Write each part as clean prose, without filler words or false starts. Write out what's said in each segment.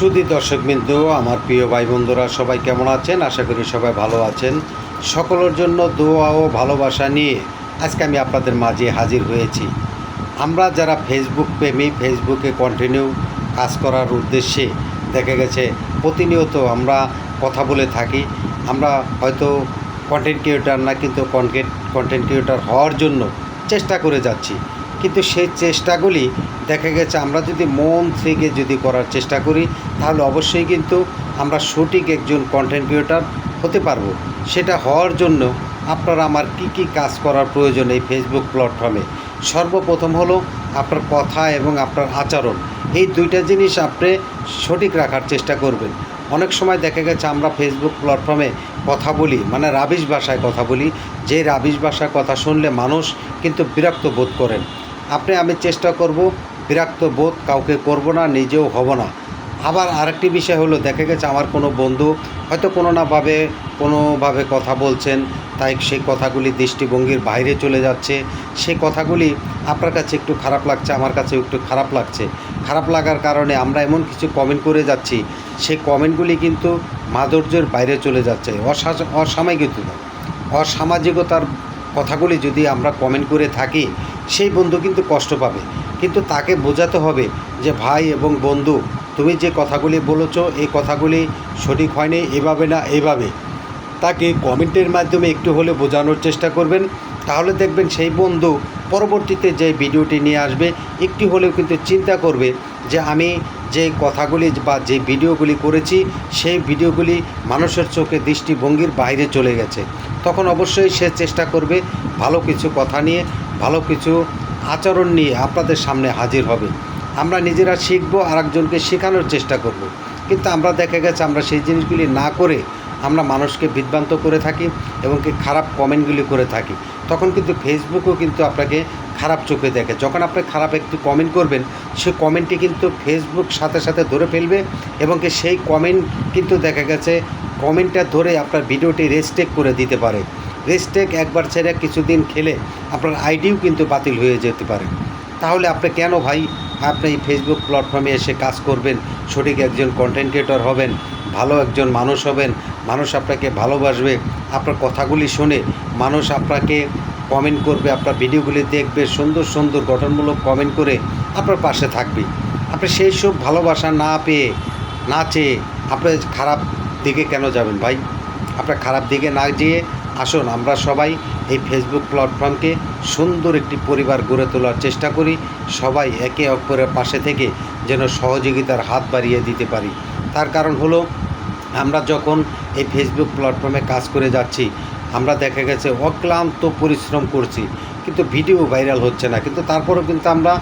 সুধী দর্শকবৃন্দ, আমার প্রিয় ভাই বন্ধুরা সবাই কেমন আছেন? আশা করি সবাই ভালো আছেন। সকলের জন্য দোয়া ও ভালোবাসা নিয়ে আজকে আমি আপনাদের মাঝে হাজির হয়েছি। আমরা যারা ফেসবুক প্রেমী, ফেসবুকে কন্টিনিউ কাজ করার উদ্দেশ্যে দেখা গেছে প্রতিনিয়ত আমরা কথা বলে থাকি। আমরা হয়তো কন্টেন্ট ক্রিয়েটর না, কিন্তু কন্টেন্ট ক্রিয়েটর হওয়ার জন্য চেষ্টা করে যাচ্ছি। কিন্তু সেই চেষ্টাগুলি দেখা গেছে আমরা যদি মন থেকে যদি করার চেষ্টা করি, তাহলে অবশ্যই কিন্তু আমরা সঠিক একজন কন্টেন্ট ক্রিয়েটর হতে পারবো। সেটা হওয়ার জন্য আপনারা আমার কি কাজ করার প্রয়োজন এই ফেসবুক প্ল্যাটফর্মে? সর্বপ্রথম হলো আপনার কথা এবং আপনার আচরণ, এই দুইটা জিনিস আপনি সঠিক রাখার চেষ্টা করবেন। অনেক সময় দেখা গেছে আমরা ফেসবুক প্ল্যাটফর্মে কথা বলি, মানে রাবিশ ভাষায় কথা বলি, যে রাবিশ ভাষায় কথা শুনলে মানুষ কিন্তু বিরক্ত বোধ করেন। আমি চেষ্টা করব বিরক্ত বোধ কাউকে করব না, নিজেও হব না। আবার আরেকটি বিষয় হলো, দেখা গেছে আমার কোনো বন্ধু হয়তো কোনোভাবে কথা বলছেন, তাই সেই কথাগুলি দৃষ্টিভঙ্গির বাইরে চলে যাচ্ছে। সেই কথাগুলি আপনার কাছে একটু খারাপ লাগছে, আমার কাছে একটু খারাপ লাগছে। খারাপ লাগার কারণে আমরা এমন কিছু কমেন্ট করে যাচ্ছি, সেই কমেন্টগুলি কিন্তু মাধুর্যের বাইরে চলে যাচ্ছে। অসামাজিকতার কথাগুলি যদি আমরা কমেন্ট করে থাকি, সেই বন্ধু কিন্তু কষ্ট পাবে। কিন্তু তাকে বোঝাতে হবে যে ভাই এবং বন্ধু, তুমি যে কথাগুলি বলেছ এই কথাগুলি সঠিক হয়নি, এভাবে না এভাবে। তাকে কমেন্টের মাধ্যমে একটু হলে বোঝানোর চেষ্টা করবেন। তাহলে দেখবেন সেই বন্ধু পরবর্তীতে যে ভিডিওটি নিয়ে আসবে একটু হলেও কিন্তু চিন্তা করবে যে আমি যে কথাগুলি বা যে ভিডিওগুলি করেছি সেই ভিডিওগুলি মানুষের চোখে দৃষ্টিভঙ্গির বাইরে চলে গেছে। তখন অবশ্যই সে চেষ্টা করবে ভালো কিছু কথা নিয়ে, ভালো কিছু আচরণ নিয়ে আপনাদের সামনে হাজির হবে। আমরা নিজেরা শিখবো, আরেকজনকে শেখানোর চেষ্টা করব। কিন্তু আমরা দেখা গেছে আমরা সেই জিনিসগুলি না করে আমরা মানুষকে বিভ্রান্ত করে থাকি এবং খারাপ কমেন্টগুলি করে থাকি। তখন কিন্তু ফেসবুকও কিন্তু আপনাকে খারাপ চোখে দেখে। যখন আপনি খারাপ একটু কমেন্ট করবেন, সেই কমেন্টটি কিন্তু ফেসবুক সাথে সাথে ধরে ফেলবে এবং সেই কমেন্ট কিন্তু দেখা গেছে কমেন্টটা ধরে আপনার ভিডিওটি রেস্ট্রিক্ট করে দিতে পারে। রেস্ট্রিক্ট একবার ছেড়ে কিছুদিন খেলে আপনার আইডিও কিন্তু বাতিল হয়ে যেতে পারে। তাহলে আপনি কেন ভাই আপনি এই ফেসবুক প্ল্যাটফর্মে এসে কাজ করবেন? সঠিক একজন কন্টেন্ট ক্রিয়েটর হবেন, ভালো একজন মানুষ হবেন, মানুষ আপনাকে ভালোবাসবে, আপনার কথাগুলি শুনে মানুষ আপনাকে কমেন্ট করবে, আপনার ভিডিওগুলি দেখবে, সুন্দর সুন্দর গঠনমূলক কমেন্ট করে আপনার পাশে থাকবে। আপনি সেই সব ভালোবাসা না চেয়ে আপনি খারাপ দিকে কেন যাবেন ভাই? আপনার খারাপ দিকে না যেয়ে আসুন আমরা সবাই এই ফেসবুক প্ল্যাটফর্মকে সুন্দর একটি পরিবার গড়ে তোলার চেষ্টা করি। সবাই একে অপরের পাশে থেকে যেন সহযোগিতার হাত বাড়িয়ে দিতে পারি। তার কারণ হলো, আমরা যখন এই ফেসবুক প্ল্যাটফর্মে কাজ করে যাচ্ছি, আমরা দেখা গেছে অক্লান্ত পরিশ্রম করছি, কিন্তু ভিডিও ভাইরাল হচ্ছে না। কিন্তু তারপরেও কিন্তু আমরা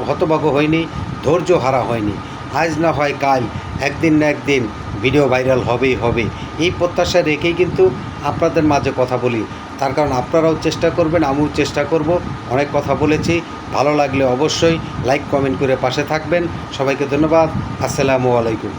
হতভাগ্য হয়নি, ধৈর্য হারা হয়নি। আজ না হয় কাল, একদিন না একদিন ভিডিও ভাইরাল হবেই হবে, এই প্রত্যাশা রেখেই কিন্তু আপনাদের মাঝে কথা বলি। তার কারণ আপনারাও চেষ্টা করবেন, আমিও চেষ্টা করব। অনেক কথা বলেছি, ভালো লাগলে অবশ্যই লাইক কমেন্ট করে পাশে থাকবেন। সবাইকে ধন্যবাদ। আসসালামু আলাইকুম।